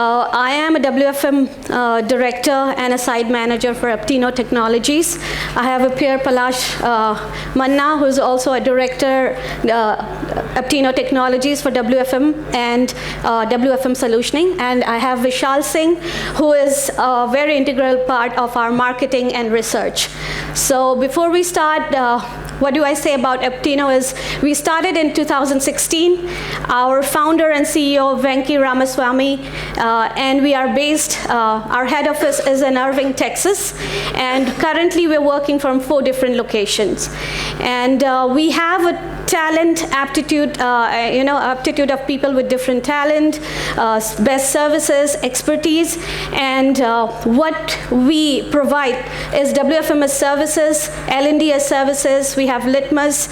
I am a WFM director and a site manager for Aptino Technologies. I have a peer, Palash Manna, who's also a director, Aptino Technologies for WFM and WFM Solutioning. And I have Vishal Singh, who is a very integral part of our marketing and research. So before we start, what do I say about Aptino is we started in 2016. Our founder and CEO, Venki Ramaswamy, and we are based, our head office is in Irving, Texas, and currently we're working from 4 different locations. And we have a talent, aptitude, aptitude of people with different talent, best services, expertise, and what we provide is WFM as services, L&D as services, we have Litmus,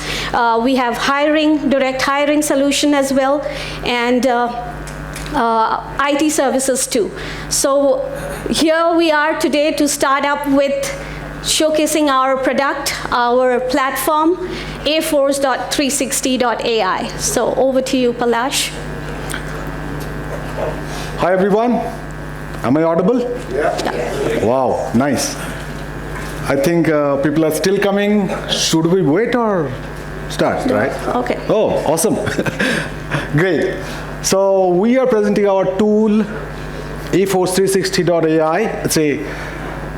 we have hiring, direct hiring solution as well, and IT services too. So here we are today to start up with showcasing our product, our platform, Aforce360ai. So over to you, Palash. Hi everyone, am I audible? Yeah. Wow, nice. I think people are still coming. Should we wait or start, right? Okay. Oh, awesome. Great. So we are presenting our tool, Aforce360ai. It's a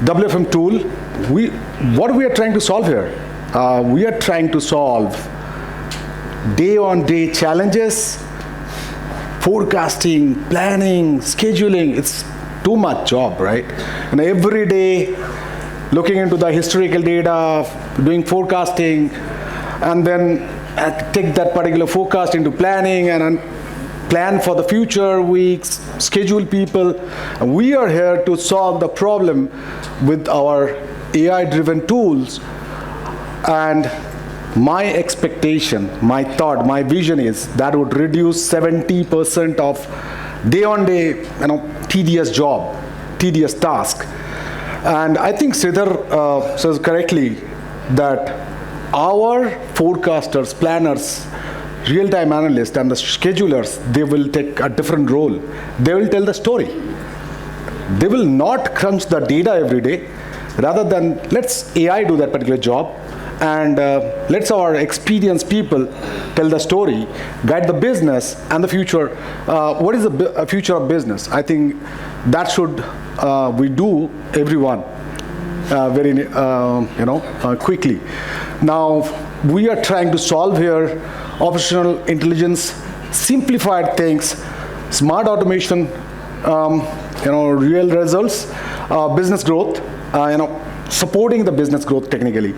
WFM tool. What we are trying to solve here? We are trying to solve day-on-day challenges, forecasting, planning, scheduling. It's too much job, right? And every day, looking into the historical data, doing forecasting, and then take that particular forecast into planning and plan for the future weeks, schedule people. And we are here to solve the problem with our AI-driven tools. And my expectation, my thought, my vision is that would reduce 70% of day-on-day, tedious job, tedious task. And I think Sridhar says correctly that our forecasters, planners, real-time analysts, and the schedulers, they will take a different role. They will tell the story. They will not crunch the data every day. Rather than let's AI do that particular job, and let's our experienced people tell the story, guide the business and the future. What is the future of business? I think that should we do everyone very quickly. Now we are trying to solve here operational intelligence, simplified things, smart automation, real results, business growth. Supporting the business growth technically.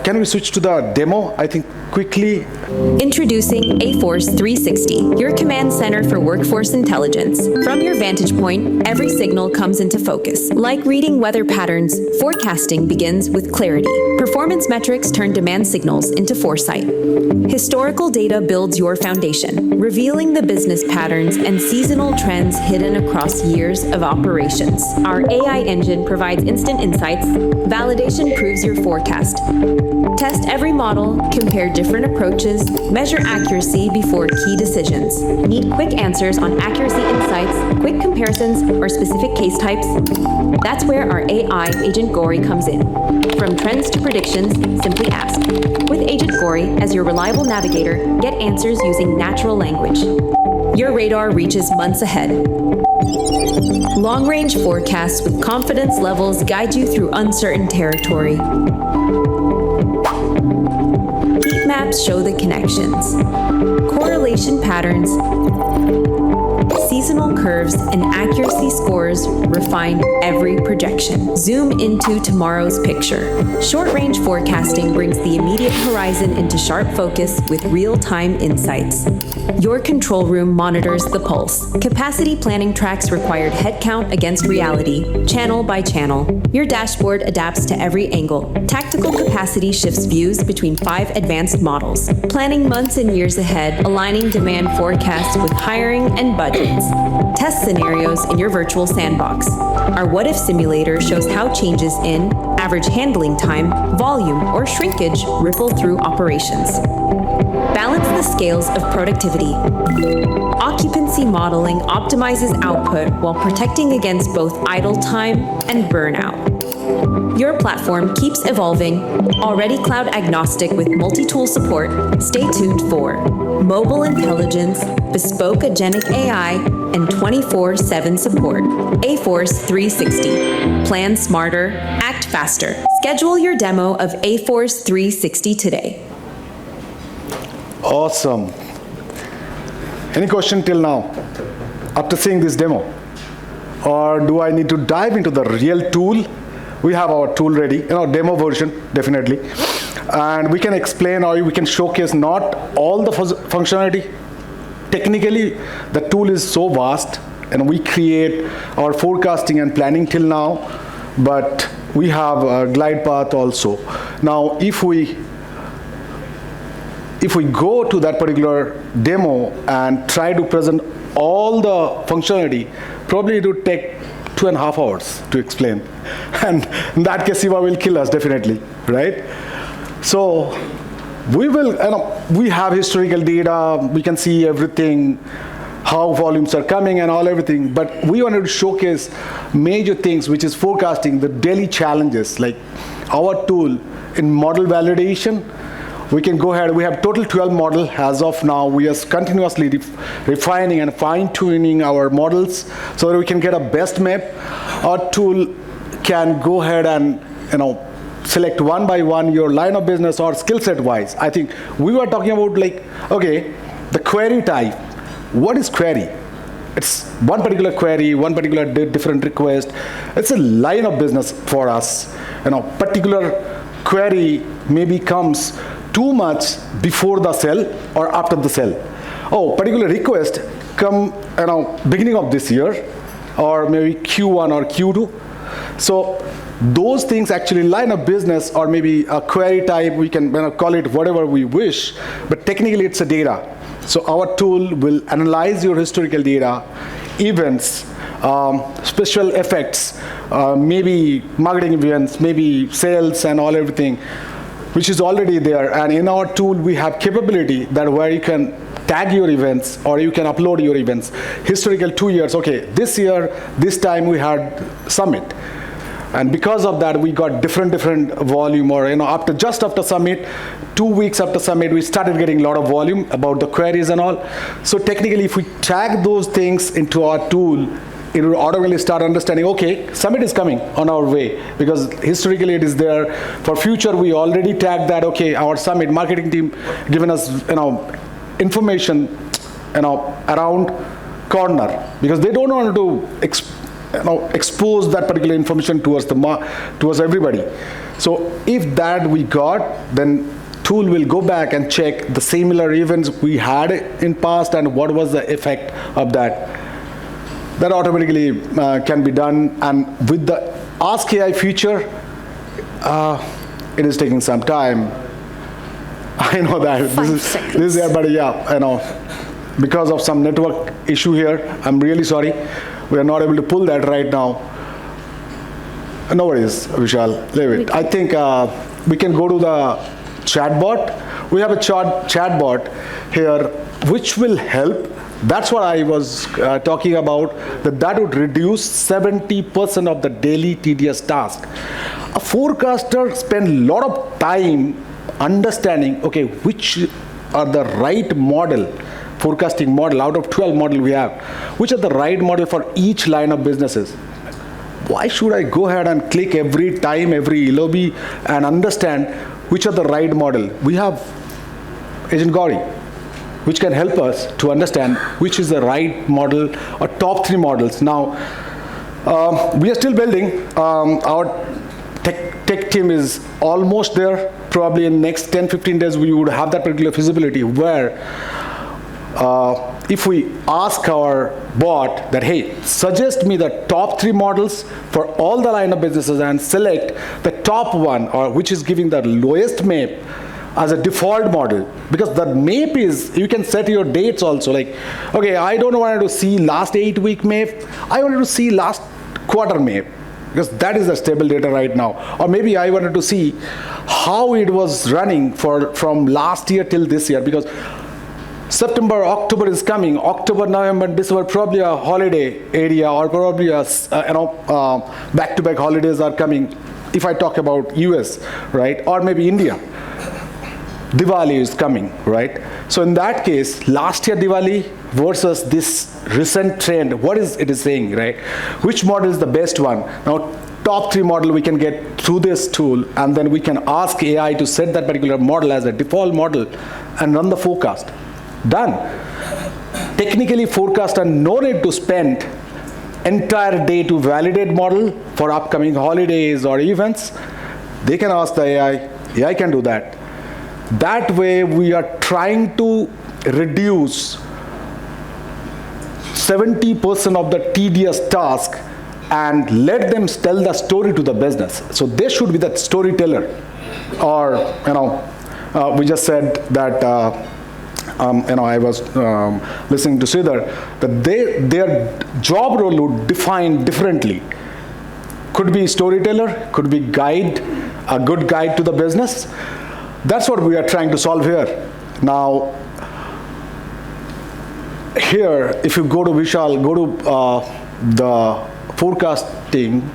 Can we switch to the demo, I think, quickly? Introducing Aforce360, your command center for workforce intelligence. From your vantage point, every signal comes into focus. Like reading weather patterns, forecasting begins with clarity. Performance metrics turn demand signals into foresight. Historical data builds your foundation, revealing the business patterns and seasonal trends hidden across years of operations. Our AI engine provides instant insights. Validation proves your forecast. Test every model, compare different approaches, measure accuracy before key decisions. Need quick answers on accuracy insights, quick comparisons, or specific case types? That's where our AI Agent Gori comes in. From trends to predictions, simply ask. With Agent Gori as your reliable navigator, get answers using natural language. Your radar reaches months ahead. Long-range forecasts with confidence levels guide you through uncertain territory. Heat maps show the connections. Correlation patterns, seasonal curves, and accuracy scores refine every projection. Zoom into tomorrow's picture. Short-range forecasting brings the immediate horizon into sharp focus with real-time insights. Your control room monitors the pulse. Capacity planning tracks required headcount against reality, channel by channel. Your dashboard adapts to every angle. Tactical capacity shifts views between 5 advanced models, planning months and years ahead, aligning demand forecasts with hiring and budgets. Test scenarios in your virtual sandbox. Our what-if simulator shows how changes in average handling time, volume, or shrinkage ripple through operations. Balance the the scales of productivity. Occupancy modeling optimizes output while protecting against both idle time and burnout. Your platform keeps evolving, already cloud agnostic with multi-tool support. Stay tuned for mobile intelligence, bespoke agentic AI, and 24/7 support. Aforce360. Plan smarter, act faster. Schedule your demo of Aforce360 today. Awesome. Any question till now after seeing this demo? Or do I need to dive into the real tool? We have our tool ready, demo version, definitely. And we can explain or we can showcase not all the functionality. Technically, the tool is so vast, and we create our forecasting and planning till now, but we have a glide path also. Now, if we go to that particular demo and try to present all the functionality, probably it would take 2.5 hours to explain. And in that case, Siva will kill us, definitely, right? So we have historical data, we can see everything, how volumes are coming and everything, but we wanted to showcase major things, which is forecasting the daily challenges, like our tool in model validation. We can go ahead, we have total 12 model as of now. We are continuously refining and fine-tuning our models so that we can get a best map. Our tool can go ahead and select one by one your line of business or skill set wise. I think we were talking about the query type. What is query? It's one particular query, one particular different request. It's a line of business for us. Particular query maybe comes too much before the sell or after the sell. Oh, particular request come beginning of this year or maybe Q1 or Q2. So those things actually line of business or maybe a query type, we can call it whatever we wish, but technically it's a data. So our tool will analyze your historical data, events, special effects, maybe marketing events, maybe sales and everything, which is already there. And in our tool, we have capability that where you can tag your events or you can upload your events. Historical 2 years, okay, this year, this time we had Summit. And because of that, we got different volume or, just after Summit, 2 weeks after Summit, we started getting a lot of volume about the queries and all. So technically, if we tag those things into our tool, it will automatically start understanding, okay, Summit is coming on our way, because historically it is there. For future, we already tagged that, okay, our Summit marketing team given us, information, around corner, because they don't want to expose that particular information towards everybody. So if that we got, then tool will go back and check the similar events we had in past and what was the effect of that. That automatically can be done. And with the Ask AI feature, it is taking some time. I know that this is there, but because of some network issue here, I'm really sorry. We are not able to pull that right now. No worries, Vishal, leave it. I think we can go to the chatbot. We have a chatbot here, which will help. That's what I was talking about, that would reduce 70% of the daily tedious task. A forecaster spends a lot of time understanding, okay, which are the right model, forecasting model, out of 12 model we have, which are the right model for each line of businesses. Why should I go ahead and click every time, every lobby, and understand which are the right model? We have Agent Gauri, which can help us to understand which is the right model or top 3 models. Now, we are still building. Our tech team is almost there. Probably in next 10-15 days, we would have that particular feasibility where if we ask our bot that, hey, suggest me the top 3 models for all the line of businesses and select the top one, or which is giving the lowest map as a default model, because the map is, you can set your dates also, like, okay, I don't want to see last 8-week map, I wanted to see last quarter map, because that is the stable data right now. Or maybe I wanted to see how it was running from last year till this year, because September, October is coming. October, November, December, probably a holiday area, or probably a, back-to-back holidays are coming. If I talk about US, right, or maybe India, Diwali is coming, right? So in that case, last year Diwali versus this recent trend, what is it saying, right? Which model is the best one? Now, top 3 model we can get through this tool, and then we can ask AI to set that particular model as a default model and run the forecast. Done. Technically forecast, and no need to spend entire day to validate model for upcoming holidays or events. They can ask the AI can do that. That way we are trying to reduce 70% of the tedious task and let them tell the story to the business. So they should be the storyteller. Or, we just said that, I was listening to Sridhar, that their job role would define differently. Could be storyteller, could be guide, a good guide to the business. That's what we are trying to solve here. Now, here, if you go to Vishal, go to the forecasting,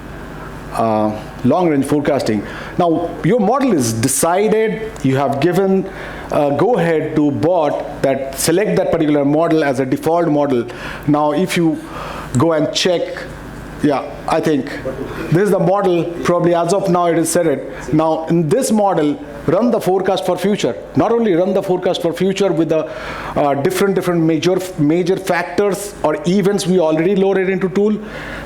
long-range forecasting. Now, your model is decided. You have given go-ahead to bot that select that particular model as a default model. Now, if you go and check, I think this is the model. Probably as of now, it is set it. Now, in this model, run the forecast for future. Not only run the forecast for future with the different major factors or events we already loaded into tool,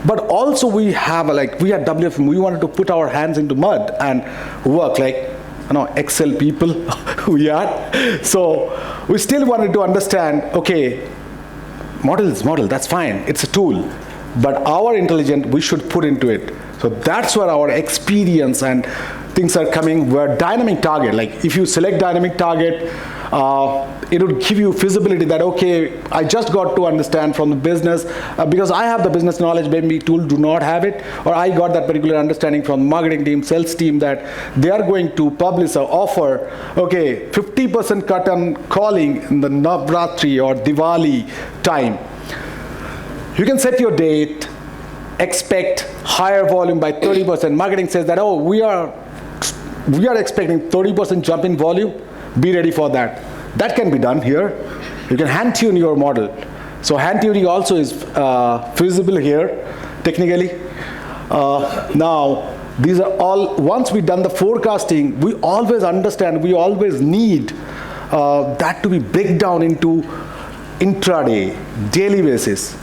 but also we have we at WFM, we wanted to put our hands into mud and work like Excel people we are. So we still wanted to understand, okay, model is model, that's fine, it's a tool, but our intelligence we should put into it. So that's where our experience and things are coming, where dynamic target, like if you select dynamic target, it would give you feasibility that, okay, I just got to understand from the business, because I have the business knowledge, maybe tool do not have it, or I got that particular understanding from marketing team, sales team, that they are going to publish or offer, okay, 50% cut on calling in the Navratri or Diwali time. You can set your date, expect higher volume by 30%. Marketing says that, oh, we are expecting 30% jump in volume. Be ready for that. That can be done here. You can hand tune your model. So hand tuning also is feasible here, technically. Now, these are all, once we've done the forecasting, we always understand, we always need that to be break down into intraday, daily basis.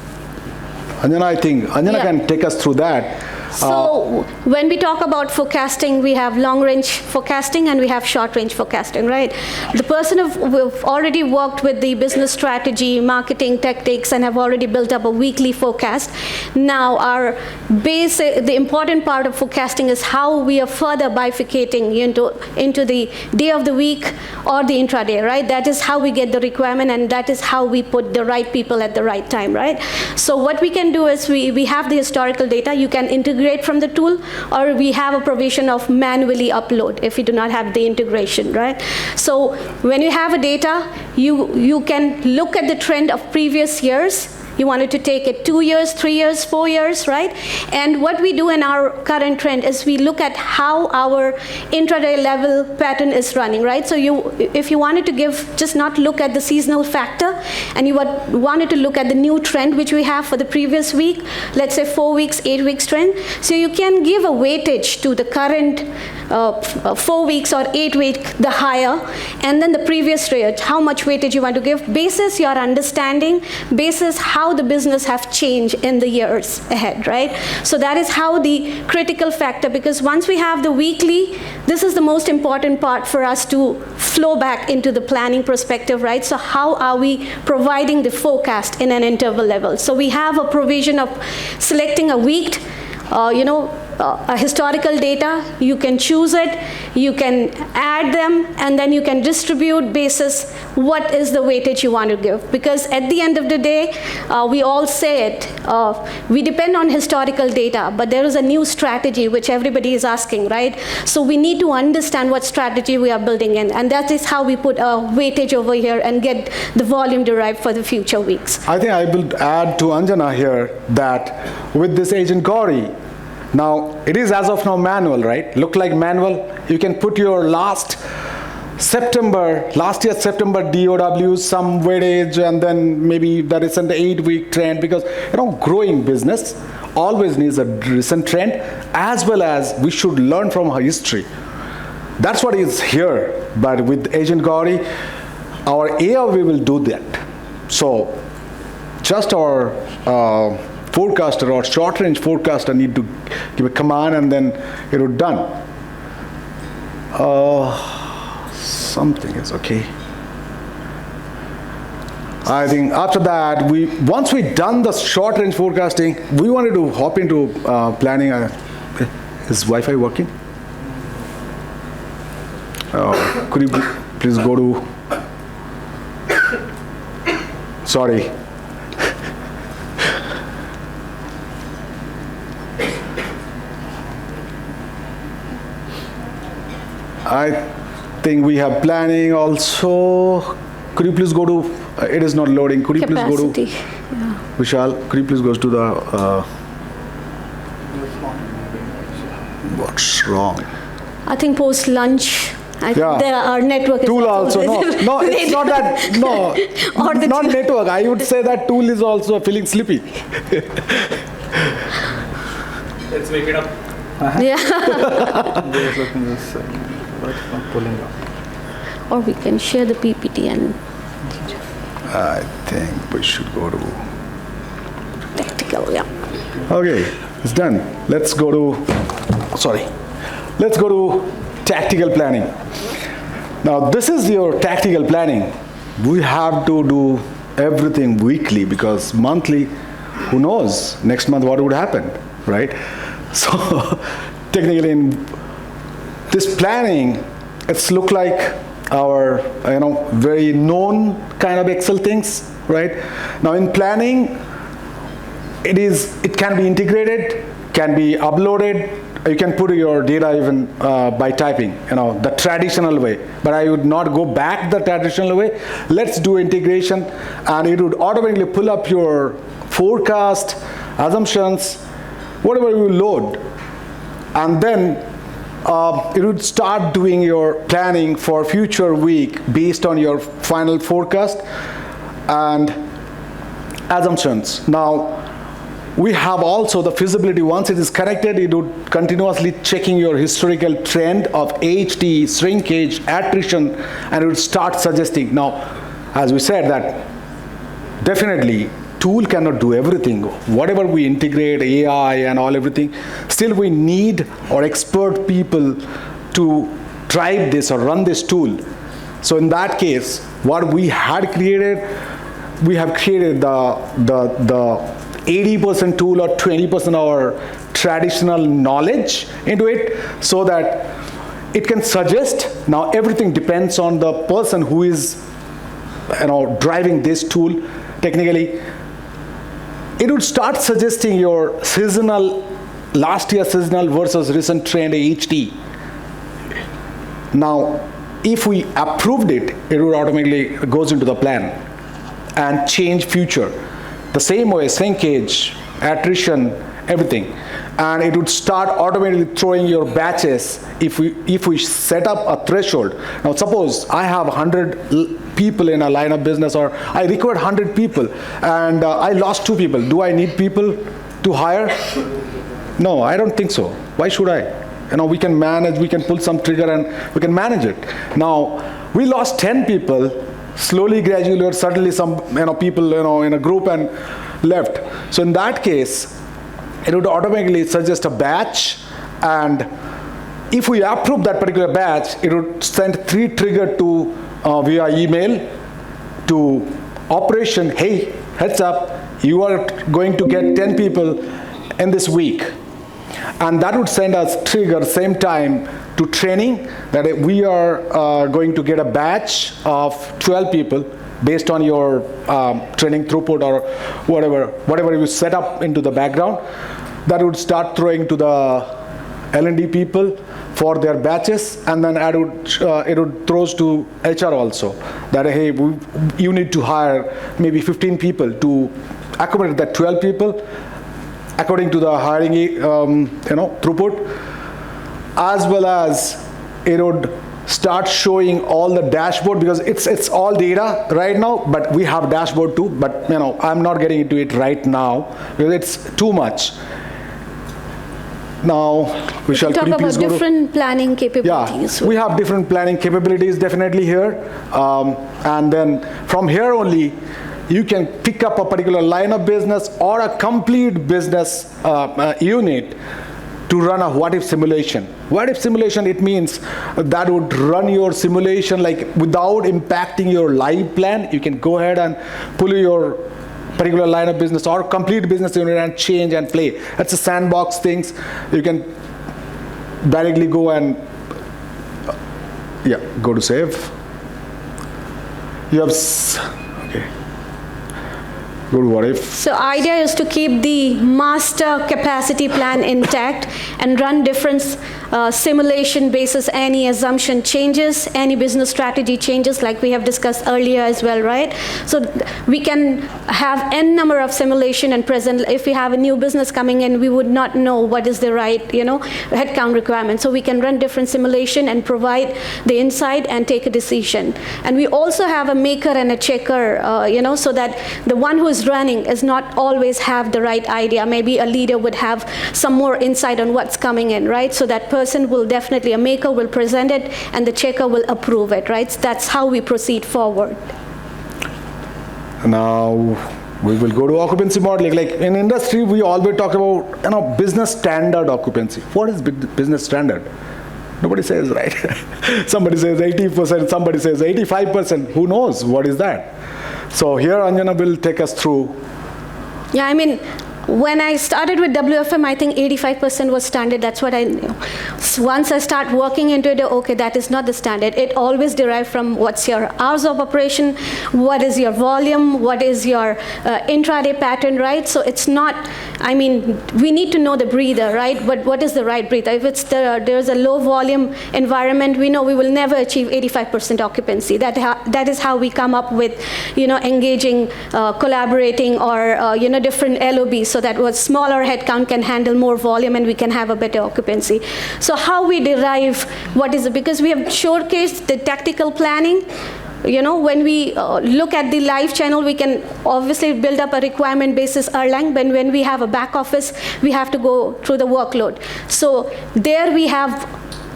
Anjana, I think Anjana can take us through that. So when we talk about forecasting, we have long-range forecasting and we have short-range forecasting, right? The person who've already worked with the business strategy, marketing tactics, and have already built up a weekly forecast. Now our the important part of forecasting is how we are further bifurcating into the day of the week or the intraday, right? That is how we get the requirement, and that is how we put the right people at the right time, right? So what we can do is we have the historical data. You can integrate from the tool, or we have a provision of manually upload if you do not have the integration, right? So when you have a data, you can look at the trend of previous years. You wanted to take it 2 years, 3 years, 4 years, right? And what we do in our current trend is we look at how our intraday level pattern is running, right? So if you wanted to just not look at the seasonal factor, and you wanted to look at the new trend which we have for the previous week, let's say 4 weeks, 8 weeks trend, so you can give a weightage to the current 4 weeks or 8 weeks, the higher, and then the previous rate, how much weightage you want to give, basis your understanding, basis how the business have changed in the years ahead, right? So that is how the critical factor, because once we have the weekly, this is the most important part for us to flow back into the planning perspective, right? So how are we providing the forecast in an interval level? So we have a provision of selecting a week, historical data, you can choose it, you can add them, and then you can distribute basis what is the weightage you want to give. Because at the end of the day, we all say it, we depend on historical data, but there is a new strategy which everybody is asking, right? So we need to understand what strategy we are building in, and that is how we put a weightage over here and get the volume derived for the future weeks. I think I will add to Anjana here that with this agent Gauri, now it is as of now manual, right? Look like manual. You can put your last year's September DOW, some weightage, and then maybe the recent 8-week trend, because growing business always needs a recent trend, as well as we should learn from our history. That's what is here. But with Agent Gauri, our AI, we will do that. So just our forecaster or short-range forecaster need to give a command, and then it will done. Something is okay. I think after that, once we done the short-range forecasting, we wanted to hop into planning. Is Wi-Fi working? Could you please go to? Sorry. I think we have planning also. Could you please go to, it is not loading. Could you Capacity. Please go to, Vishal, could you please go to the, what's wrong? I think post-lunch, Yeah. there our network is Tool also, no, it's not that, no, Or the not network. I would say that tool is also feeling sleepy. Let's wake it up. Yeah. Just looking this pulling up. Or we can share the PPT and I think we should go to, tactical, yeah. okay, it's done. Let's go to tactical planning. Now, this is your tactical planning. We have to do everything weekly, because monthly, who knows, next month what would happen, right? So, technically, in this planning, it's look like our, very known kind of Excel things, right? Now, in planning, it can be integrated, can be uploaded. You can put your data even by typing, the traditional way. But I would not go back the traditional way. Let's do integration, and it would automatically pull up your forecast, assumptions, whatever you load. And then it would start doing your planning for future week based on your final forecast and assumptions. Now, we have also the feasibility. Once it is connected, it would continuously checking your historical trend of HT, shrinkage, attrition, and it would start suggesting. Now, as we said that definitely tool cannot do everything. Whatever we integrate, AI and everything, still we need our expert people to drive this or run this tool. So in that case, what we had created, we have created the 80% tool or 20% our traditional knowledge into it, so that it can suggest. Now everything depends on the person who is driving this tool. Technically, it would start suggesting your seasonal, last year seasonal versus recent trend HT. Now, if we approved it, it would automatically goes into the plan and change future. The same way, shrinkage, attrition, everything. And it would start automatically throwing your batches if we set up a threshold. Now suppose I have 100 people in a line of business, or I required 100 people and I lost 2 people. Do I need people to hire? No, I don't think so. Why should I? We can manage, we can pull some trigger and we can manage it. Now, we lost 10 people, slowly, gradually, or suddenly some people in a group and left. So in that case, it would automatically suggest a batch, and if we approve that particular batch, it would send 3 trigger to via email to operation. Hey, heads up, you are going to get 10 people in this week. And that would send us trigger same time to training, that we are going to get a batch of 12 people based on your training throughput or whatever you set up into the background. That would start throwing to the L&D people for their batches, and then it would throws to HR also, that hey, you need to hire maybe 15 people to accommodate that 12 people according to the hiring throughput, as well as it would start showing all the dashboard, because it's all data right now, but we have dashboard too, but I'm not getting into it right now because it's too much. Now, Vishal, talk about different planning capabilities. Yeah, we have different planning capabilities definitely here. And then from here only, you can pick up a particular line of business or a complete business unit to run a what-if simulation. What-if simulation, it means that would run your simulation like without impacting your live plan. You can go ahead and pull your particular line of business or complete business unit and change and play. That's a sandbox things. You can directly go and go to save. You have okay. Go to what if. So idea is to keep the master capacity plan intact and run different simulation basis any assumption changes, any business strategy changes, like we have discussed earlier as well, right? So we can have n number of simulation and present. If we have a new business coming in, we would not know what is the right headcount requirement. So we can run different simulation and provide the insight and take a decision. And we also have a maker and a checker, so that the one who is running is not always have the right idea. Maybe a leader would have some more insight on what's coming in, right? So that person will definitely, a maker will present it and the checker will approve it, right? So that's how we proceed forward. Now we will go to occupancy modeling. Like in industry, we always talk about business standard occupancy. What is business standard? Nobody says, right? Somebody says 80%, somebody says 85%. Who knows what is that? So here Anjana will take us through. Yeah, I mean, when I started with WFM, I think 85% was standard. That's what I knew. So once I start working into it, okay, that is not the standard. It always derives from what's your hours of operation, what is your volume, what is your intraday pattern, right? So it's not, I mean, we need to know the breather, right? But what is the right breather? If it's there's a low volume environment, we know we will never achieve 85% occupancy. That is how we come up with, engaging, collaborating, or different LOBs. So that was smaller headcount can handle more volume and we can have a better occupancy. So how we derive what is it? Because we have showcased the tactical planning. When we look at the live channel, we can obviously build up a requirement basis Erlang, but when we have a back office, we have to go through the workload. So there we have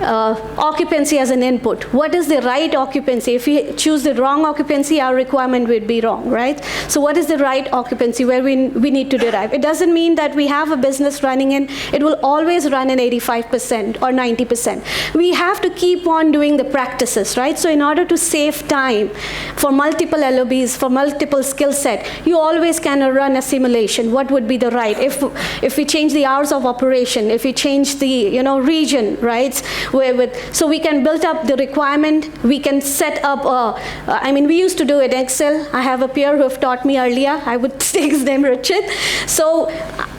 occupancy as an input. What is the right occupancy? If we choose the wrong occupancy, our requirement would be wrong, right? So what is the right occupancy where we need to derive? It doesn't mean that we have a business running in, it will always run in 85% or 90%. We have to keep on doing the practices, right? So in order to save time for multiple LOBs, for multiple skill set, you always can run a simulation. What would be the right? If we change the hours of operation, if we change the region, right? So we can build up the requirement, we can set up, we used to do it in Excel. I have a peer who have taught me earlier, I would say his name Richard. So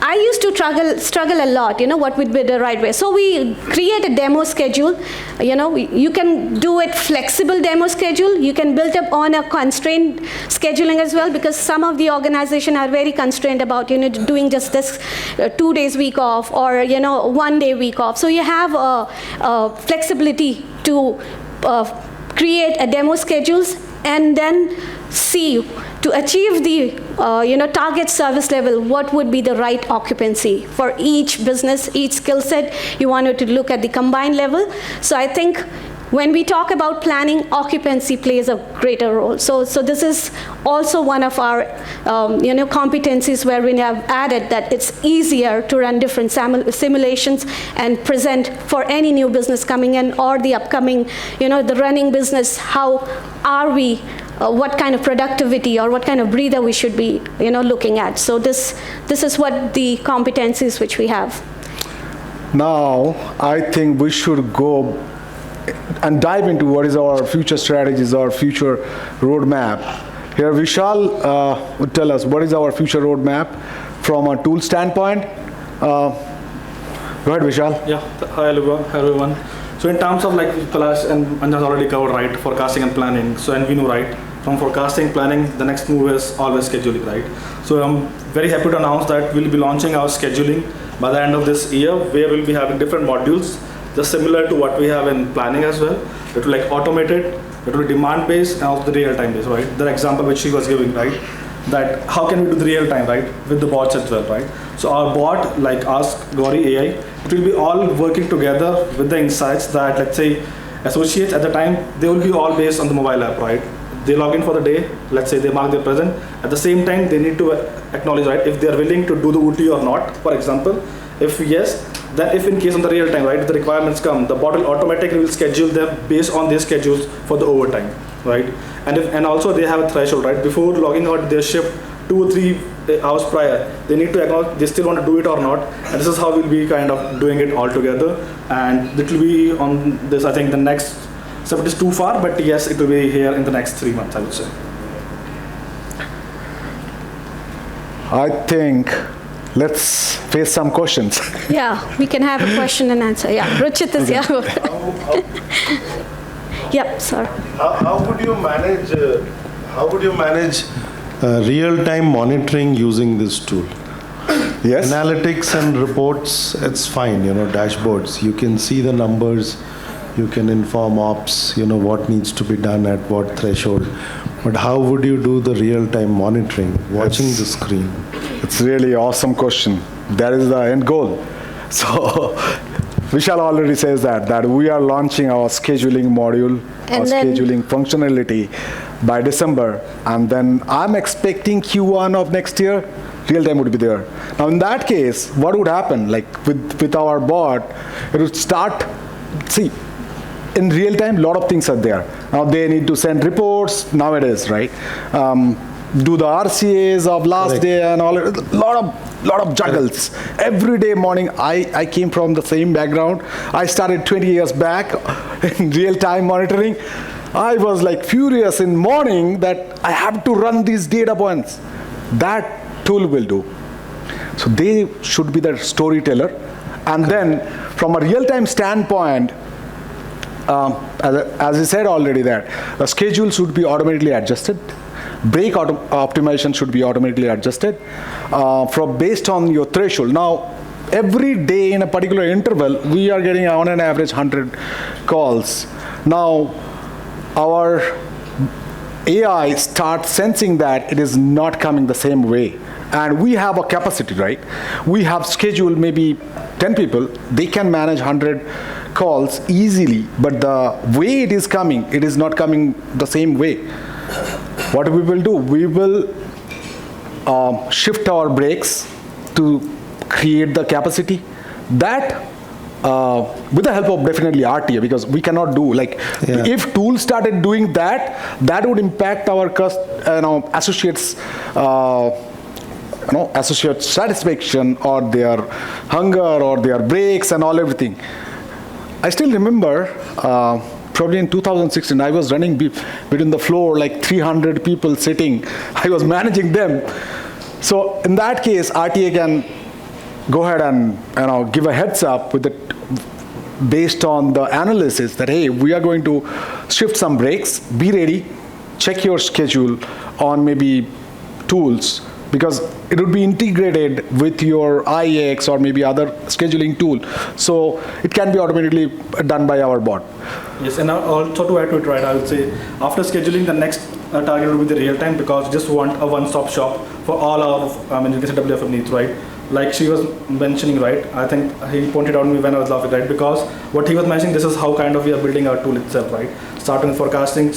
I used to struggle a lot, what would be the right way. So we create a demo schedule, you can do it flexible demo schedule, you can build up on a constrained scheduling as well, because some of the organizations are very constrained about, doing just this 2 days week off or, 1 day week off. So you have flexibility to create a demo schedules and then see to achieve the target service level, what would be the right occupancy for each business, each skill set. You wanted to look at the combined level. So I think when we talk about planning, occupancy plays a greater role. So this is also one of our competencies where we have added that it's easier to run different simulations and present for any new business coming in or the upcoming, the running business, how are we, what kind of productivity or what kind of breather we should be looking at. So this is what the competencies which we have. Now, I think we should go and dive into what is our future strategies, our future roadmap. Here, Vishal would tell us what is our future roadmap from a tool standpoint. Go ahead, Vishal. Yeah, hi everyone. So in terms of like Palash and Anjan already covered, right, forecasting and planning. So and we know, right, from forecasting, planning, the next move is always scheduling, right? So I'm very happy to announce that we'll be launching our scheduling by the end of this year, where we'll be having different modules, just similar to what we have in planning as well. It will like automated, it will be demand based and also the real time based, right? The example which she was giving, right? That how can we do the real time, right? With the bots as well, right? So our bot, like Ask Gauri AI, it will be all working together with the insights that, let's say, associates at the time, they will be all based on the mobile app, right? They log in for the day, let's say they mark their present. At the same time, they need to acknowledge, right, if they are willing to do the OT or not, for example. If yes, then if in case on the real time, right, if the requirements come, the bot will automatically will schedule them based on their schedules for the overtime, right? And also they have a threshold, right? Before logging out their shift 2 or 3 hours prior, they need to acknowledge they still want to do it or not. And this is how we'll be kind of doing it all together. And it will be on this, I think, the next. So it is too far, but yes, it will be here in the next 3 months, I would say. I think let's face some questions. Yeah, we can have a question and answer. Yeah, Ruchit is here. Yep, sir. How would you manage real-time monitoring using this tool? Yes. Analytics and reports, it's fine, dashboards. You can see the numbers, you can inform ops, what needs to be done at what threshold. But how would you do the real-time monitoring, watching the screen? It's really awesome question. That is the end goal. So Vishal already says that we are launching our scheduling module, And our then- scheduling functionality by December. And then I'm expecting Q1 of next year, real time would be there. Now in that case, what would happen? Like with our bot, it would start, see, in real time, a lot of things are there. Now they need to send reports nowadays, right? Do the RCAs of last Correct. day and all, lot of juggles. Every day morning, I came from the same background. I started 20 years back in real time monitoring. I was like furious in morning that I have to run these data points. That tool will do. So they should be the storyteller. And then from a real time standpoint, as I said already, that the schedule should be automatically adjusted. Break optimization should be automatically adjusted based on your threshold. Now, every day in a particular interval, we are getting on an average 100 calls. Now, our AI starts sensing that it is not coming the same way. And we have a capacity, right? We have scheduled maybe 10 people. They can manage 100 calls easily, but the way it is not coming the same way. What we will do, we will shift our breaks to create the capacity. That with the help of definitely RTA, because we cannot do if tools started doing that, that would impact our associates. Associate satisfaction or their hunger or their breaks and everything. I still remember probably in 2016, I was running between the floor like 300 people sitting. I was managing them. So in that case, RTA can go ahead and give a heads up with based on the analysis that, hey, we are going to shift some breaks, be ready, check your schedule on maybe tools, because it would be integrated with your IX or maybe other scheduling tool. So it can be automatically done by our bot. Yes, and also to add to it, right, I would say after scheduling, the next target will be the real time, because we just want a one-stop shop for all our WFM needs, right? Like she was mentioning, right, I think he pointed out to me when I was laughing, right, because what he was mentioning, this is how kind of we are building our tool itself, right? Starting with forecasting,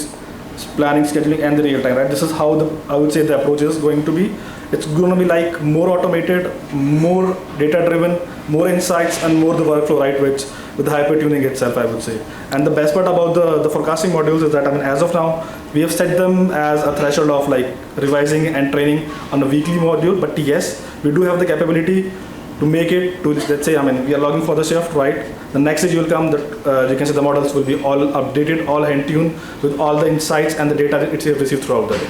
planning, scheduling, and the real time, right? This is how I would say the approach is going to be. It's going to be like more automated, more data driven, more insights, and more the workflow, right, which with the hyper tuning itself, I would say. And the best part about the forecasting modules is that, as of now, we have set them as a threshold of like revising and training on a weekly module. But yes, we do have the capability to make it to, let's say, we are logging for the shift, right? The next stage will come that you can say the models will be all updated, all hand-tuned with all the insights and the data that it's received throughout the day.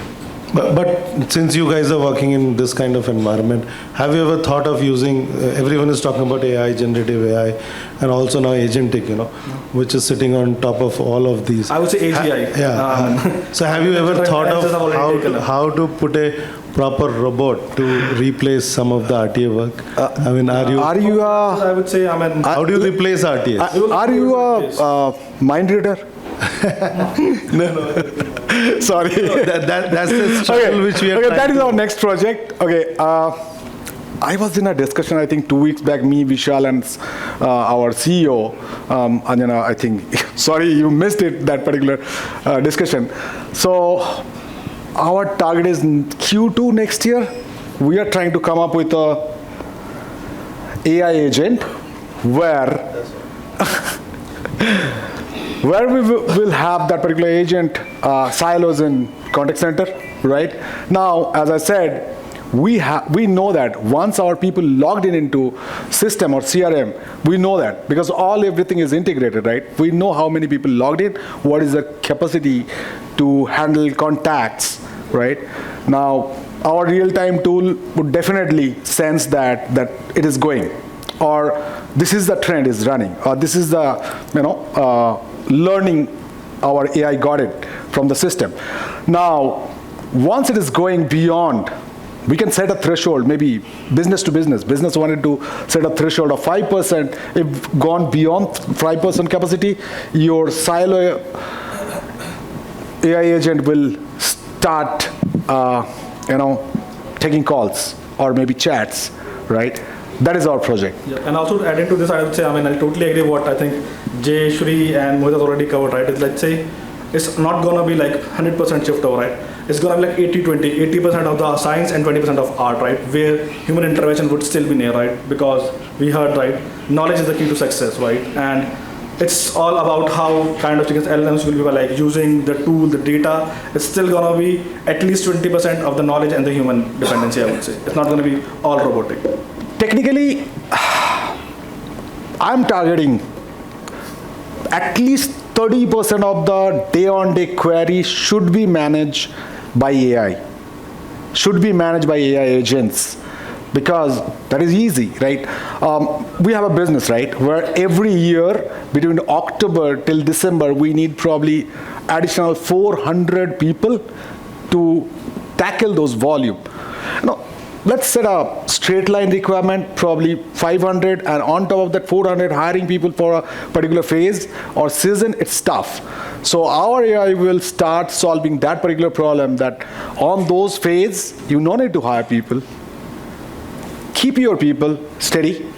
But since you guys are working in this kind of environment, have you ever thought of using, everyone is talking about AI, generative AI, and also now agentic, which is sitting on top of all of these. I would say AGI. So have you ever thought of how to put a proper robot to replace some of the RTA work? I would say, how do you replace RTAs? Are you a mind reader? No. Sorry. That's the struggle which we are Okay, that is our next project. Okay. I was in a discussion, I think 2 weeks back, me, Vishal, and our CEO, Anjana, I think. Sorry, you missed it, that particular discussion. So our target is Q2 next year. We are trying to come up with a AI agent where we will have that particular agent silos in contact center, right? Now, as I said, we know that once our people logged into system or CRM, we know that because everything is integrated, right? We know how many people logged in, what is the capacity to handle contacts, right? Now, our real-time tool would definitely sense that it is going, or this is the trend is running, or this is the learning our AI got it from the system. Now, once it is going beyond, we can set a threshold, maybe business to business. Business wanted to set a threshold of 5%. If gone beyond 5% capacity, your silo AI agent will start, taking calls or maybe chats, right? That is our project. Yeah. And also to add into this, I would say, I totally agree what I think Jay, Shri, and Mohit has already covered, right? It's let's say, it's not going to be like 100% shift over, right? It's going to be like 80-20, 80% of the science and 20% of art, right? Where human intervention would still be near, right? Because we heard, right? Knowledge is the key to success, right? And it's all about how kind of LLMs will be like using the tool, the data. It's still going to be at least 20% of the knowledge and the human dependency, I would say. It's not going to be all robotic. Technically, I'm targeting at least 30% of the day-on-day queries should be managed by AI, should be managed by AI agents, because that is easy, right? We have a business, right, where every year between October till December, we need probably additional 400 people to tackle those volume. Let's set a straight line requirement, probably 500, and on top of that 400, hiring people for a particular phase or season, it's tough. So our AI will start solving that particular problem, that on those phases, you don't need to hire people. Keep your people steady,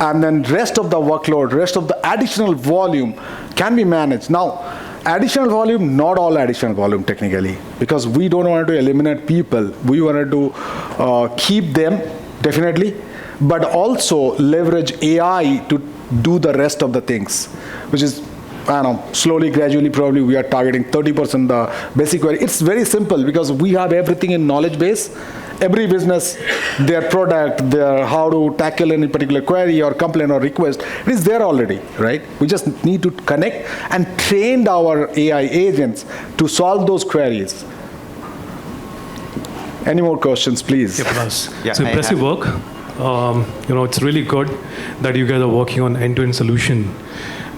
and then rest of the workload, rest of the additional volume can be managed. Now, additional volume, not all additional volume technically, because we don't want to eliminate people. We wanted to keep them, definitely, but also leverage AI to do the rest of the things, which is, slowly, gradually, probably we are targeting 30% the basic query. It's very simple because we have everything in knowledge base. Every business, their product, their how to tackle any particular query or complaint or request, it is there already, right? We just need to connect and train our AI agents to solve those queries. Any more questions, please? Yeah, so impressive work. It's really good that you guys are working on end-to-end solution.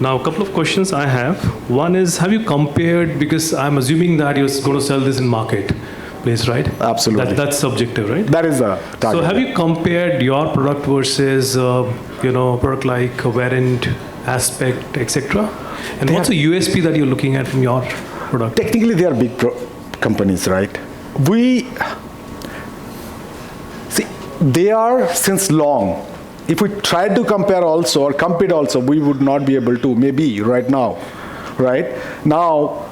Now, a couple of questions I have. One is, have you compared, because I'm assuming that you're going to sell this in marketplace, right? Absolutely. That's subjective, right? That is a target. So have you compared your product versus, product like Variant, Aspect, etc.? And what's the USP that you're looking at from your product? Technically, they are big companies, right? They are since long. If we tried to compare also or compete also, we would not be able to, maybe right now, right? Now,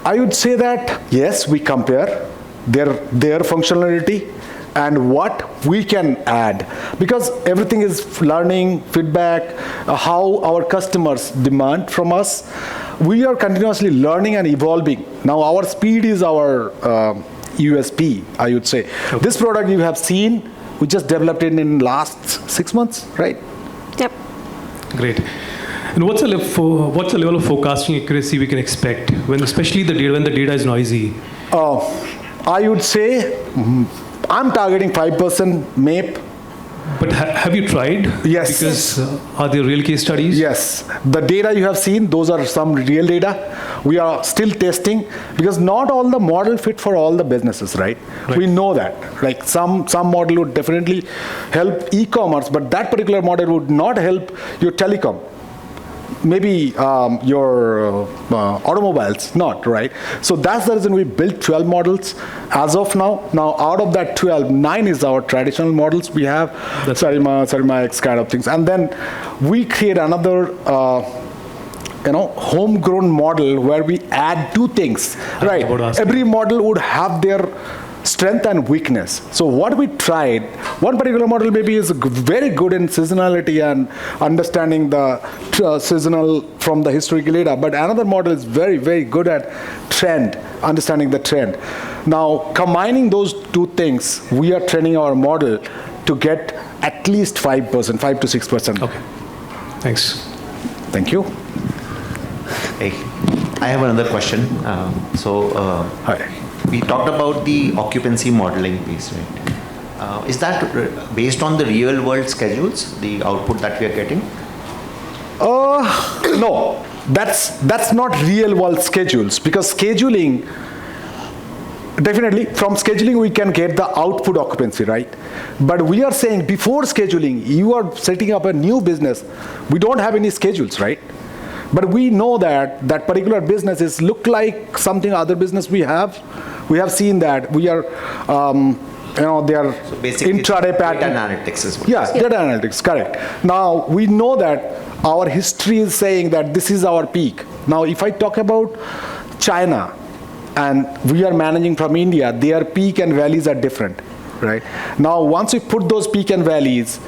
I would say that, yes, we compare their functionality and what we can add, because everything is learning, feedback, how our customers demand from us. We are continuously learning and evolving. Now, our speed is our USP, I would say. Okay. This product you have seen, We just developed it in last 6 months, right? Yep. Great. And what's the level of forecasting accuracy we can expect when, especially when the data is noisy? I would say I'm targeting 5% MAPE. But have you tried? Yes. Because are there real case studies? Yes. The data you have seen, those are some real data. We are still testing because not all the model fit for all the businesses, right? We know that. Like some model would definitely help e-commerce, but that particular model would not help your telecom. Maybe your automobiles, not, right? So that's the reason we built 12 models as of now. Now, out of that 12, 9 is our traditional models. We have Sarima X kind of things. And then we create another homegrown model where we add 2 things, right? Every model would have their strength and weakness. So what we tried, one particular model maybe is very good in seasonality and understanding the seasonal from the historical data, but another model is very, very good at trend, understanding the trend. Now, combining those 2 things, we are training our model to get at least 5%, 5 to 6%. Okay. Thanks. Thank you. Hey, I have another question. Hi. We talked about the occupancy modeling piece, right? Is that based on the real world schedules, the output that we are getting? No, that's not real world schedules, because scheduling, definitely from scheduling we can get the output occupancy, right? But we are saying before scheduling, you are setting up a new business. We don't have any schedules, right? But we know that that particular business is look like something other business we have. We have seen that we are, they are so basically intraday pattern. Data analytics is what. Yeah, data analytics, correct. Now, we know that our history is saying that this is our peak. Now, if I talk about China, and we are managing from India, their peak and valleys are different, right? Now, once we put those peak and valleys,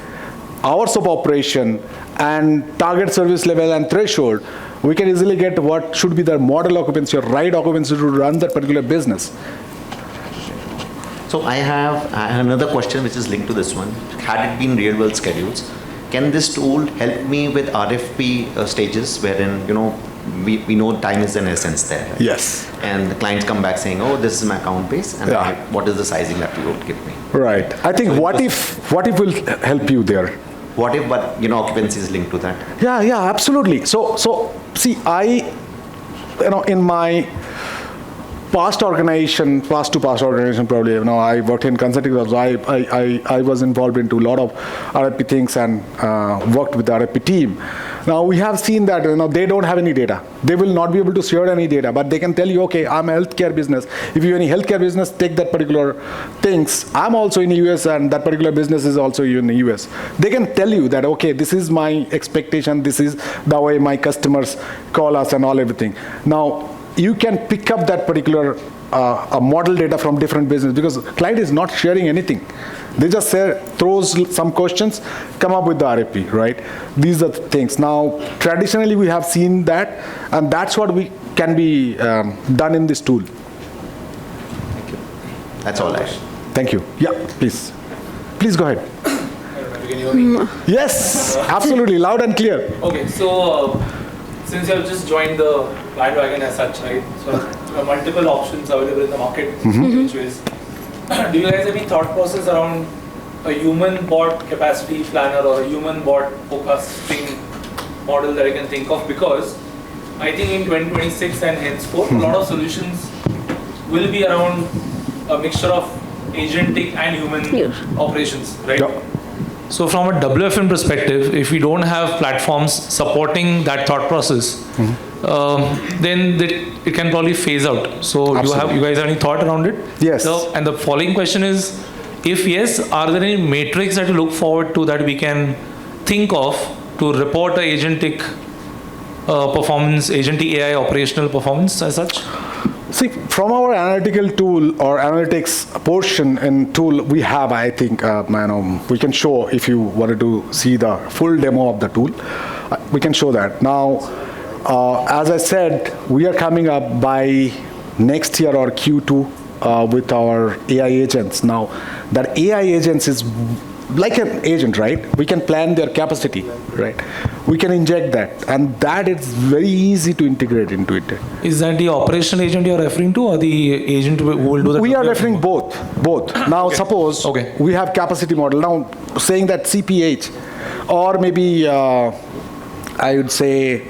hours of operation, and target service level and threshold, we can easily get what should be the model occupancy or right occupancy to run that particular business. So I have another question which is linked to this one. Had it been real world schedules, can this tool help me with RFP stages wherein, we know time is an essence there? Right? Yes. And the clients come back saying, oh, this is my account base, and what is the sizing that you would give me? Right. I think so what if will help you there? What if, but occupancy is linked to that? Yeah, absolutely. So see, in my past organization probably, I worked in consulting. So I was involved into a lot of RFP things and worked with the RFP team. Now we have seen that they don't have any data. They will not be able to share any data, but they can tell you, okay, I'm a healthcare business. If you have any healthcare business, take that particular things. I'm also in the US, and that particular business is also in the US. They can tell you that, okay, this is my expectation. This is the way my customers call us and all everything. Now, you can pick up that particular model data from different business, because client is not sharing anything. They just throws some questions, come up with the RFP, right? These are the things. Now, traditionally we have seen that, and that's what we can be done in this tool. Thank you. That's all I have. Thank you. Yeah, please. Please go ahead. Can you hear me? Yes, absolutely, loud and clear. Okay, so since you have just joined the bandwagon as such, right? So there are multiple options available in the market, which ways. Do you guys have any thought process around a human bot capacity planner or a human bot forecasting model that I can think of? Because I think in 2026 and henceforth, a lot of solutions will be around a mixture of agentic and human operations, right? Yeah. So from a WFM perspective, if we don't have platforms supporting that thought process, then it can probably phase out. So you guys have any thought around it? Yes. So, and the following question is, if yes, are there any metrics that you look forward to that we can think of to report a agentic performance, agentic AI operational performance as such? See, from our analytical tool or analytics portion and tool we have, I think, we can show, if you wanted to see the full demo of the tool, we can show that. Now, as I said, we are coming up by next year or Q2 with our AI agents. Now, that AI agents is like an agent, right? We can plan their capacity, right? We can inject that, and that is very easy to integrate into it. Is that the operational agent you're referring to, or the agent who will do the? We are referring both. Now, suppose we have capacity model. Now, saying that CPH, or maybe I would say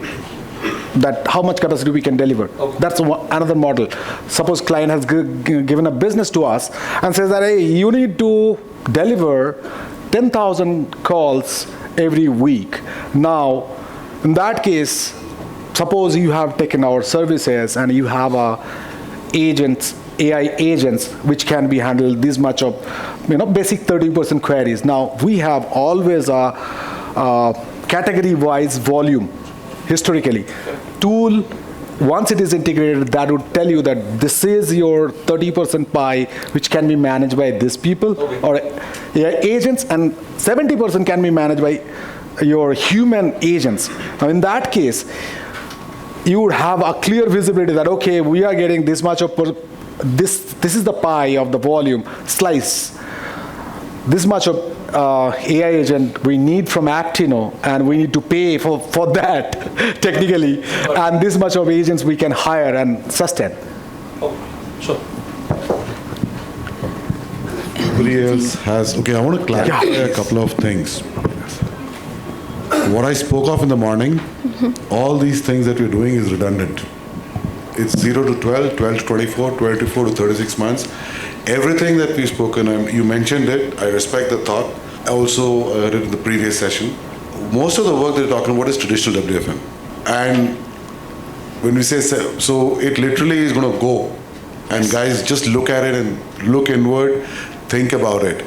that how much capacity we can deliver. That's another model. Suppose client has given a business to us and says that, hey, you need to deliver 10,000 calls every week. Now, in that case, suppose you have taken our services and you have AI agents which can be handled this much of, basic 30% queries. Now, we have always a category-wise volume historically. Tool, once it is integrated, that would tell you that this is your 30% pie, which can be managed by these people or AI agents, and 70% can be managed by your human agents. Now, in that case, you would have a clear visibility that, okay, we are getting this much of this is the pie of the volume slice. This much of AI agent we need from Aptino, and we need to pay for that technically, and this much of agents we can hire and sustain. Sure. Everybody else has, okay, I want to clarify a couple of things. What I spoke of in the morning, all these things that we're doing is redundant. It's 0 to 12, 12 to 24, 24 to 36 months. Everything that we've spoken, you mentioned it, I respect the thought. I also heard it in the previous session. Most of the work they're talking about is traditional WFM. And when we say, so it literally is going to go. And guys, just look at it and look inward, think about it.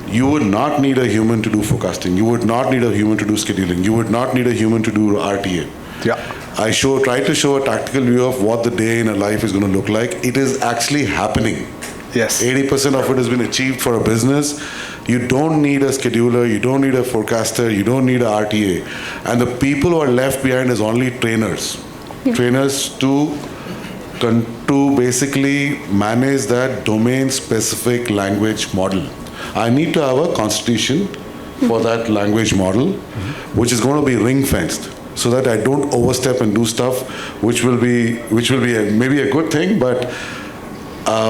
You would not need a human to do forecasting. You would not need a human to do scheduling. You would not need a human to do RTA. Yeah. I tried to show a tactical view of what the day in a life is going to look like. It is actually happening. Yes. 80% of it has been achieved for a business. You don't need a scheduler, you don't need a forecaster, you don't need a RTA. And the people who are left behind is only trainers. Yeah. Trainers to basically manage that domain-specific language model. I need to have a constitution for that language model, which is going to be ring-fenced, so that I don't overstep and do stuff which will be maybe a good thing, but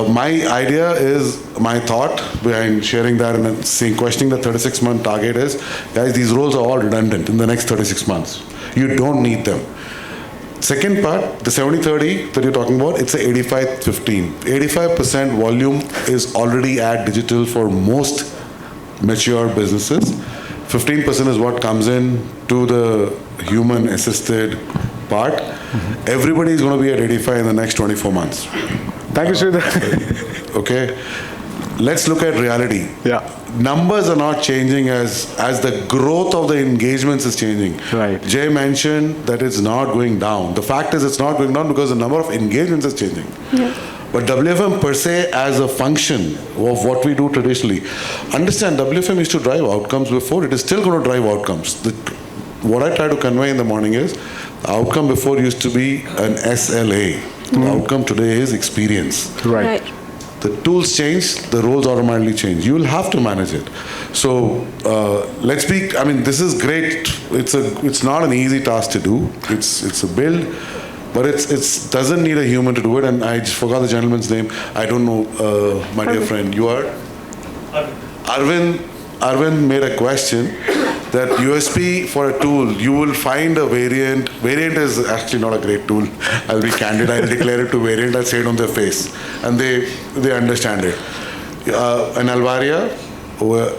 my idea is, my thought behind sharing that and questioning the 36-month target is, guys, these roles are all redundant in the next 36 months. You don't need them. Second part, the 70-30 that you're talking about, it's a 85-15. 85% volume is already at digital for most mature businesses. 15% is what comes in to the human-assisted part. Everybody is going to be at 85 in the next 24 months. Thank you, Sridhar. Okay, let's look at reality. Yeah. Numbers are not changing as the growth of the engagements is changing. Right. Jay mentioned that it's not going down. The fact is it's not going down because the number of engagements is changing. Yeah. But WFM per se as a function of what we do traditionally, understand WFM used to drive outcomes before, it is still going to drive outcomes. What I try to convey in the morning is, the outcome before used to be an SLA. The outcome today is experience. Right. The tools change, the roles automatically change. You will have to manage it. So let's be, this is great. It's not an easy task to do. It's a build, but it doesn't need a human to do it. And I just forgot the gentleman's name. I don't know, my dear friend. You are? Arvind made a question that USP for a tool, you will find a variant. Variant is actually not a great tool. I'll be candid. I'll declare it to variant. I'll say it on their face. And they understand it. And Alvaria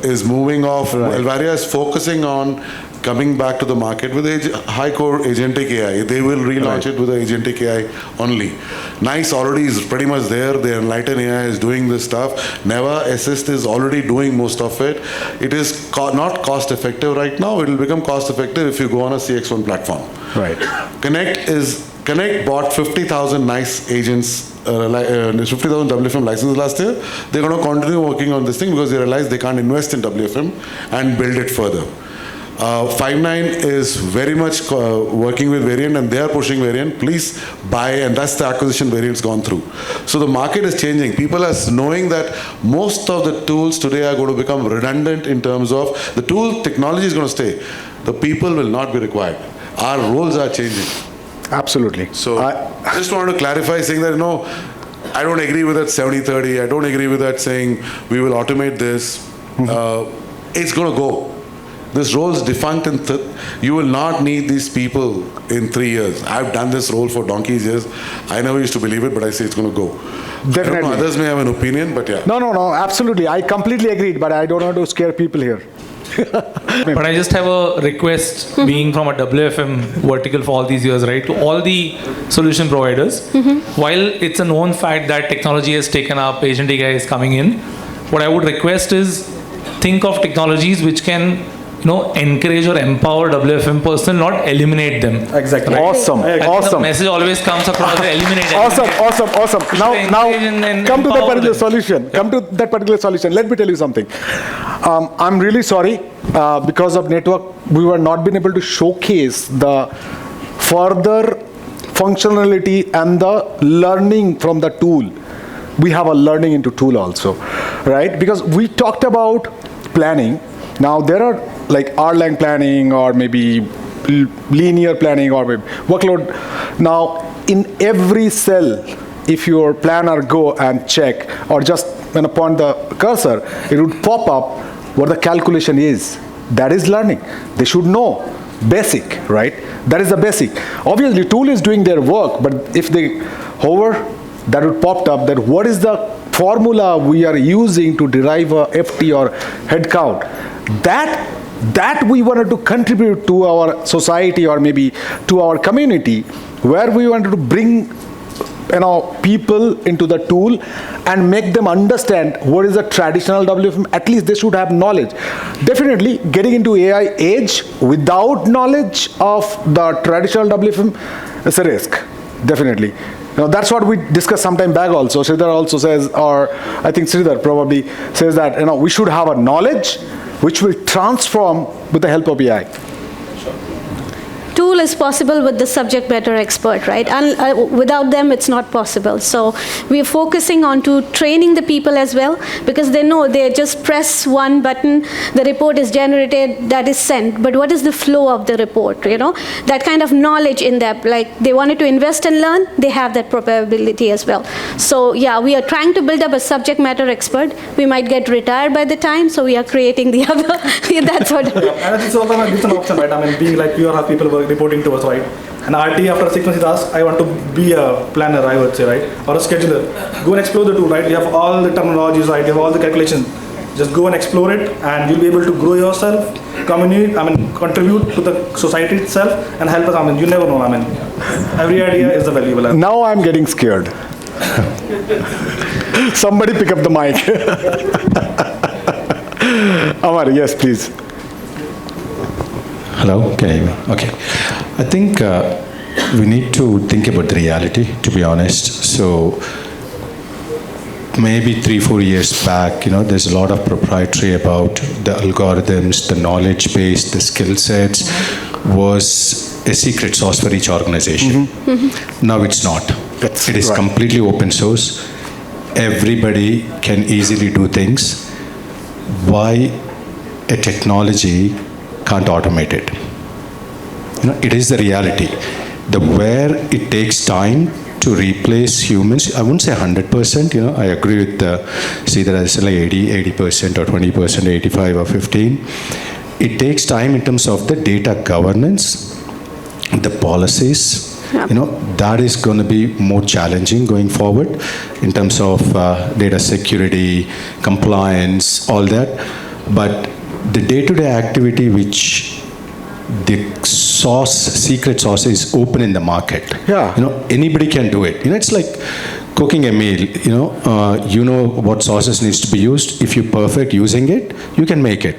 is moving off. Right. Alvaria is focusing on coming back to the market with high core agentic AI. They will relaunch it with the agentic AI only. NICE already is pretty much there. The Enlighten AI is doing this stuff. Neva Assist is already doing most of it. It is not cost effective right now. It will become cost effective if you go on a CX1 platform. Right. Connect bought 50,000 NICE agents, 50,000 WFM licenses last year. They're going to continue working on this thing because they realize they can't invest in WFM and build it further. 5.9 is very much working with Variant, and they are pushing Variant. Please buy, and that's the acquisition Variant's gone through. So the market is changing. People are knowing that most of the tools today are going to become redundant in terms of the tool technology is going to stay. The people will not be required. Our roles are changing. Absolutely. So I just want to clarify saying that, I don't agree with that 70-30. I don't agree with that saying we will automate this. It's going to go. This role is defunct, and you will not need these people in 3 years. I've done this role for donkey's years. I never used to believe it, but I say it's going to go. Definitely. I don't know, others may have an opinion, but yeah. No, absolutely. I completely agreed, but I don't want to scare people here. But I just have a request, being from a WFM vertical for all these years, right, to all the solution providers. While it's a known fact that technology has taken up, agentic AI is coming in, what I would request is think of technologies which can encourage or empower WFM personnel, not eliminate them. Exactly. Right? Awesome. I think Awesome. the message always comes across as eliminate. Awesome. Now, come to that particular solution. Yeah. Come to that particular solution. Let me tell you something. I'm really sorry. Because of network, we were not been able to showcase the further functionality and the learning from the tool. We have a learning into tool also, right? Because we talked about planning. Now there are like R-line planning or maybe linear planning or maybe workload. Now in every cell, if your planner go and check or just upon the cursor, it would pop up what the calculation is. That is learning. They should know basic, right? That is the basic. Obviously tool is doing their work, but if they hover, that would pop up that what is the formula we are using to derive a FT or head count. That we wanted to contribute to our society or maybe to our community, where we wanted to bring people into the tool and make them understand what is a traditional WFM. At least they should have knowledge. Definitely getting into AI age without knowledge of the traditional WFM is a risk. Definitely. That's what we discussed some time back also. Sridhar also says, or I think Sridhar probably says that we should have a knowledge which will transform with the help of AI. Tool is possible with the subject matter expert, right? And without them, it's not possible. So we are focusing on to training the people as well, because they know they just press one button, the report is generated, that is sent. But what is the flow of the report? That kind of knowledge in that, like they wanted to invest and learn, they have that probability as well. So yeah, we are trying to build up a subject matter expert. We might get retired by the time, so we are creating the other. That's what. And it's also a different option, right? I mean, being like pure people reporting to us, right? And RT after 6 months is asked, I want to be a planner, I would say, right? Or a scheduler. Go and explore the tool, right? You have all the terminologies, right? You have all the calculations. Just go and explore it, and you'll be able to grow yourself, contribute to the society itself, and help us. You never know. Every idea is valuable. Now I'm getting scared. Somebody pick up the mic. Amar, yes, please. Hello, can you hear me? Okay. I think we need to think about the reality, to be honest. So maybe 3-4 years back, there's a lot of proprietary about the algorithms, the knowledge base, the skill sets was a secret sauce for each organization. Now it's not. It is completely open source. Everybody can easily do things. Why a technology can't automate it? It is the reality. Where it takes time to replace humans, I wouldn't say 100%, I agree with see that as like 80% or 20%, 85 or 15. It takes time in terms of the data governance, the policies. That is going to be more challenging going forward in terms of data security, compliance, all that. But the day-to-day activity which the secret sauce is open in the market. Yeah. Anybody can do it. It's like cooking a meal, you know what sauces needs to be used. If you're perfect using it, you can make it.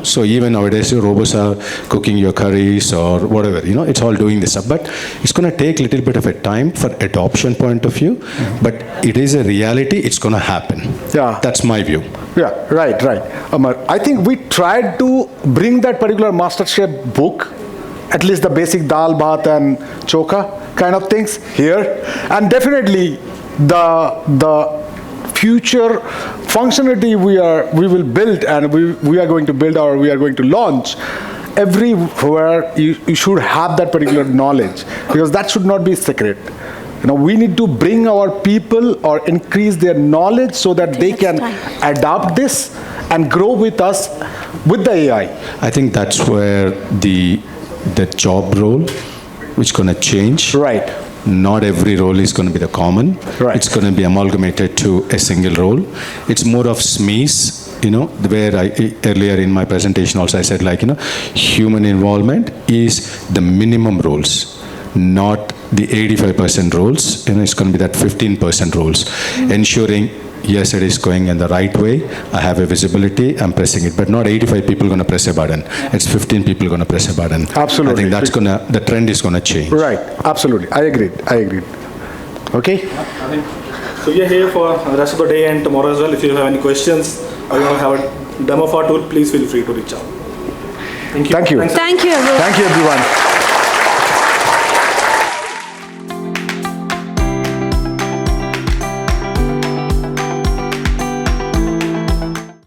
So even nowadays, your robots are cooking your curries or whatever. It's all doing this stuff. But it's going to take a little bit of a time for adoption point of view. But it is a reality. It's going to happen. Yeah. That's my view. Yeah, right. Amar, I think we tried to bring that particular MasterChef book, at least the basic dal, bhat and chokha kind of things here. And definitely the future functionality we will build and we are going to build or we are going to launch, everywhere you should have that particular knowledge, because that should not be secret. We need to bring our people or increase their knowledge so that they can adapt this and grow with us with the AI. I think that's where the job role, which is going to change. Right. Not every role is going to be the common. Right. It's going to be amalgamated to a single role. It's more of SMEs, where earlier in my presentation also I said, human involvement is the minimum roles, not the 85% roles. It's going to be that 15% roles, ensuring, yes, it is going in the right way. I have a visibility, I'm pressing it, but not 85 people going to press a button. It's 15 people going to press a button. Absolutely. I think the trend is going to change. Right, absolutely. I agreed. Okay? So we are here for the rest of the day and tomorrow as well. If you have any questions or you want to have a demo of our tool, please feel free to reach out. Thank you. Thank you. Thank you, everyone. Thank you, everyone.